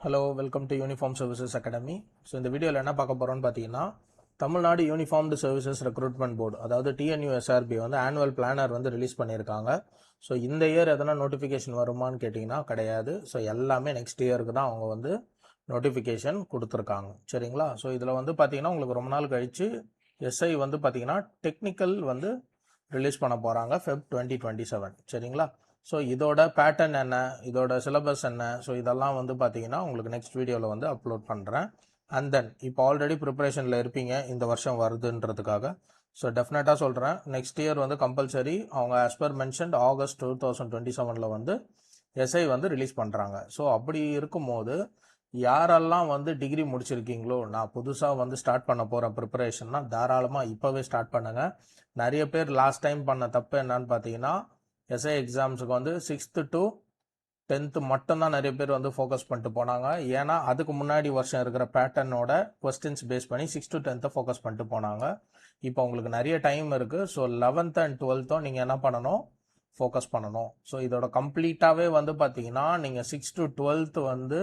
Hello welcome to uniform services academy. So இந்த வீடியோவில் என்ன பார்க்க போகிறோம்னு பார்த்தீங்கன்னா, Tamil Nadu uniformed services recruitment board, அதாவது டிஎன்யூஎஸ்ஆர்பி வந்து ஆனுவல் பிளானர் வந்து ரிலீஸ் பண்ணியிருக்காங்க. ஸோ இந்த இயர் எதனா நோட்டிஃபிகேஷன் வருமானு கேட்டிங்கன்னா கிடையாது. ஸோ எல்லாமே நெக்ஸ்ட் இயருக்கு தான் அவங்க வந்து நோட்டிஃபிகேஷன் கொடுத்துருக்காங்க. சரிங்களா? ஸோ இதில் வந்து பார்த்தீங்கன்னா உங்களுக்கு ரொம்ப நாள் கழித்து எஸ்ஐ வந்து பார்த்தீங்கன்னா டெக்னிக்கல் வந்து ரிலீஸ் பண்ண போகிறாங்க Feb 2027. சரிங்களா? ஸோ இதோட பேட்டர்ன் என்ன, இதோட சிலபஸ் என்ன, ஸோ இதெல்லாம் வந்து பார்த்தீங்கன்னா உங்களுக்கு நெக்ஸ்ட் வீடியோவில் வந்து அப்லோட் பண்ணுறேன். அண்ட் தென் இப்போ ஆல்ரெடி ப்ரிப்பரேஷனில் இருப்பீங்க இந்த வருஷம் வருதுன்றதுக்காக. ஸோ டெஃபினட்டாக சொல்கிறேன், நெக்ஸ்ட் இயர் வந்து கம்பல்சரி அவங்க ஆஸ் பர் மென்ஷன்ட் August 2027 வந்து எஸ்ஐ வந்து ரிலீஸ் பண்ணுறாங்க. ஸோ அப்படி இருக்கும்போது யாரெல்லாம் வந்து டிகிரி முடிச்சிருக்கீங்களோ, நான் புதுசாக வந்து ஸ்டார்ட் பண்ண போகிற ப்ரிப்பரேஷன்னா தாராளமாக இப்போவே ஸ்டார்ட் பண்ணுங்கள். நிறைய பேர் லாஸ்ட் டைம் பண்ண தப்பு என்னன்னு பார்த்தீங்கன்னா, எஸ்ஐ எக்ஸாம்ஸுக்கு வந்து 6th to 10th மட்டும்தான் நிறைய பேர் வந்து ஃபோக்கஸ் பண்ணிட்டு போனாங்க. ஏன்னா அதுக்கு முன்னாடி வருஷம் இருக்கிற பேட்டர்னோட கொஸ்டின்ஸ் பேஸ் பண்ணி 6th to 10th ஃபோக்கஸ் பண்ணிட்டு போனாங்க. இப்போ உங்களுக்கு நிறைய டைம் இருக்குது. ஸோ 11th and 12th நீங்கள் என்ன பண்ணணும், ஃபோக்கஸ் பண்ணணும். ஸோ இதோட கம்ப்ளீட்டாகவே வந்து பார்த்தீங்கன்னா நீங்கள் 6th to 12th வந்து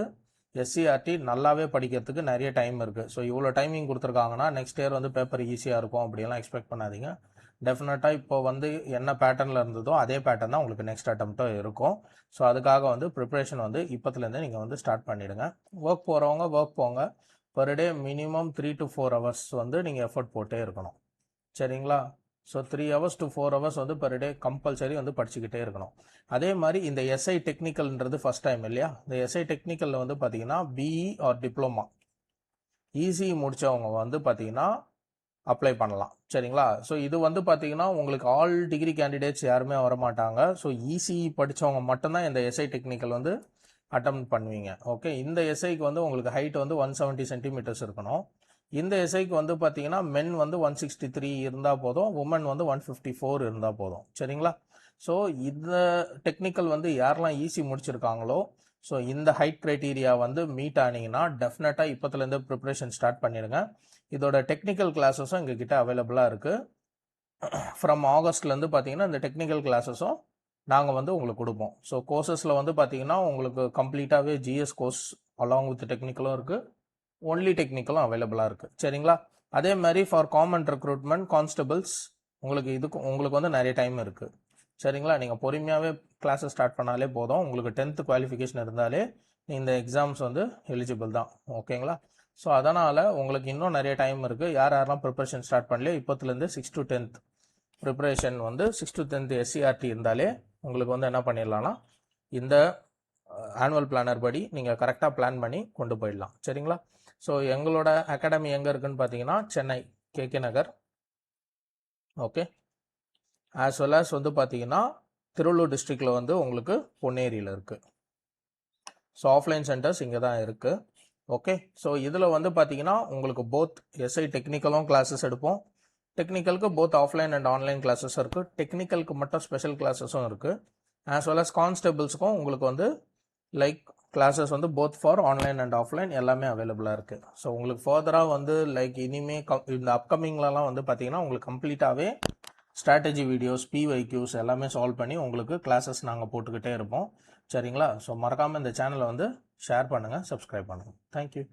எஸ்சிஆர்டி நல்லாவே படிக்கிறதுக்கு நிறைய டைம் இருக்குது. ஸோ இவ்வளோ டைமிங் கொடுத்துருக்காங்கன்னா நெக்ஸ்ட் இயர் வந்து பேப்பர் ஈஸியாக இருக்கும் அப்படியெல்லாம் எக்ஸ்பெக்ட் பண்ணாதீங்க. டெஃபினட்டாக இப்போ வந்து என்ன பேட்டர்னில் இருந்ததோ அதே பேட்டர்ன் தான் உங்களுக்கு நெக்ஸ்ட் அட்டம்ப்ட்டும் இருக்கும். ஸோ அதுக்காக வந்து ப்ரிப்ரேஷன் வந்து இப்போத்துலேருந்து நீங்கள் வந்து ஸ்டார்ட் பண்ணிவிடுங்க. ஒர்க் போகிறவங்க ஒர்க் போங்க. Per day minimum 3 to 4 hours வந்து நீங்கள் எஃபர்ட் போட்டே இருக்கணும். சரிங்களா? ஸோ 3 hours to 4 hours வந்து பர் டே கம்பல்சரி வந்து படிச்சுக்கிட்டே இருக்கணும். அதே மாதிரி இந்த எஸ்ஐ டெக்னிக்கல்ன்றது ஃபஸ்ட் டைம் இல்லையா? இந்த எஸ்ஐ டெக்னிக்கலில் வந்து பார்த்தீங்கன்னா பிஇ ஆர் டிப்ளமா ஈஸி முடித்தவங்க வந்து பார்த்தீங்கன்னா அப்ளை பண்ணலாம். சரிங்களா? ஸோ இது வந்து பார்த்தீங்கன்னா உங்களுக்கு ஆல் டிகிரி கேண்டிடேட்ஸ் யாருமே வரமாட்டாங்க. ஸோ இசிஇ படித்தவங்க மட்டும்தான் இந்த எஸ்ஐ டெக்னிக்கல் வந்து அட்டம் பண்ணுவீங்க. ஓகே, இந்த எஸ்ஐக்கு வந்து உங்களுக்கு ஹைட் வந்து 170 centimeters இருக்கணும். இந்த எஸ்ஐக்கு வந்து பார்த்தீங்கன்னா மென் வந்து 163 இருந்தால் போதும், உமன் வந்து 154 இருந்தால் போதும். சரிங்களா? ஸோ இந்த டெக்னிக்கல் வந்து யாரெல்லாம் ஈஸி முடிச்சிருக்காங்களோ, ஸோ இந்த ஹைட் க்ரைட்டீரியா வந்து மீட் ஆனீங்கன்னா டெஃபினட்டாக இப்போத்துலேருந்து ப்ரிப்ரேஷன் ஸ்டார்ட் பண்ணிடுங்க. இதோட டெக்னிக்கல் கிளாஸஸும் எங்ககிட்ட அவைலபிளாக இருக்குது. ஃப்ரம் ஆகஸ்ட்லேருந்து பார்த்தீங்கன்னா இந்த டெக்னிக்கல் கிளாஸஸும் நாங்கள் வந்து உங்களுக்கு கொடுப்போம். ஸோ கோர்சஸில் வந்து பார்த்தீங்கன்னா உங்களுக்கு கம்ப்ளீட்டாகவே ஜிஎஸ் கோர்ஸ் அலாங் வித் டெக்னிக்கலும் இருக்குது, ஒன்லி டெக்னிக்கலும் அவைலபிளாக இருக்குது. சரிங்களா? அதே மாதிரி ஃபார் காமன் ரெக்ரூட்மெண்ட் கான்ஸ்டபிள்ஸ் உங்களுக்கு வந்து நிறைய டைம் இருக்குது. சரிங்களா? நீங்கள் பொறுமையாகவே கிளாஸஸ் ஸ்டார்ட் பண்ணாலே போதும். உங்களுக்கு 10th குவாலிஃபிகேஷன் இருந்தாலே இந்த எக்ஸாம்ஸ் வந்து எலிஜிபிள் தான். ஓகேங்களா? ஸோ அதனால் உங்களுக்கு இன்னும் நிறைய டைம் இருக்குது. யாரெல்லாம் ப்ரிப்பரேஷன் ஸ்டார்ட் பண்ணலையோ இப்போத்துலேருந்து 6 to 10th ப்ரிப்பரேஷன் வந்து 6 to 10th எஸ்சிஆர்டி இருந்தாலே உங்களுக்கு வந்து என்ன பண்ணிடலாம்னா இந்த ஆனுவல் பிளானர் படி நீங்கள் கரெக்டாக பிளான் பண்ணி கொண்டு போயிடலாம். சரிங்களா? ஸோ எங்களோட அகாடமி எங்கே இருக்குன்னு பார்த்தீங்கன்னா சென்னை கேகே நகர். ஓகே, ஆஸ் வெல் ஆஸ் வந்து பார்த்தீங்கன்னா திருவள்ளூர் டிஸ்ட்ரிக்டில் வந்து உங்களுக்கு பொன்னேரியில் இருக்குது. ஸோ ஆஃப்லைன் சென்டர்ஸ் இங்கே தான் இருக்குது. ஓகே, ஸோ இதில் வந்து பார்த்தீங்கன்னா உங்களுக்கு போத் எஸ்ஐ டெக்னிக்கலும் கிளாஸஸ் எடுப்போம். டெக்னிக்கலுக்கு both offline and online classes இருக்குது. டெக்னிக்கலுக்கு மட்டும் ஸ்பெஷல் கிளாஸஸும் இருக்குது. ஆஸ் வெல் அஸ் கான்ஸ்டபிள்ஸுக்கும் உங்களுக்கு வந்து லைக் கிளாஸஸ் வந்து both for online and offline எல்லாமே அவைலபிளாக இருக்குது. ஸோ உங்களுக்கு ஃபர்தராக வந்து லைக் இனிமே இந்த அப்கமிங்லலாம் வந்து பார்த்தீங்கன்னா உங்களுக்கு கம்ப்ளீட்டாகவே ஸ்ட்ராட்டஜி வீடியோஸ், பிவைக்யூஸ் எல்லாமே சால்வ் பண்ணி உங்களுக்கு கிளாஸஸ் நாங்கள் போட்டுக்கிட்டே இருப்போம். சரிங்களா? ஸோ மறக்காமல் இந்த சேனலை வந்து ஷேர் பண்ணுங்கள், சப்ஸ்கிரைப் பண்ணுங்கள். தேங்க்யூ.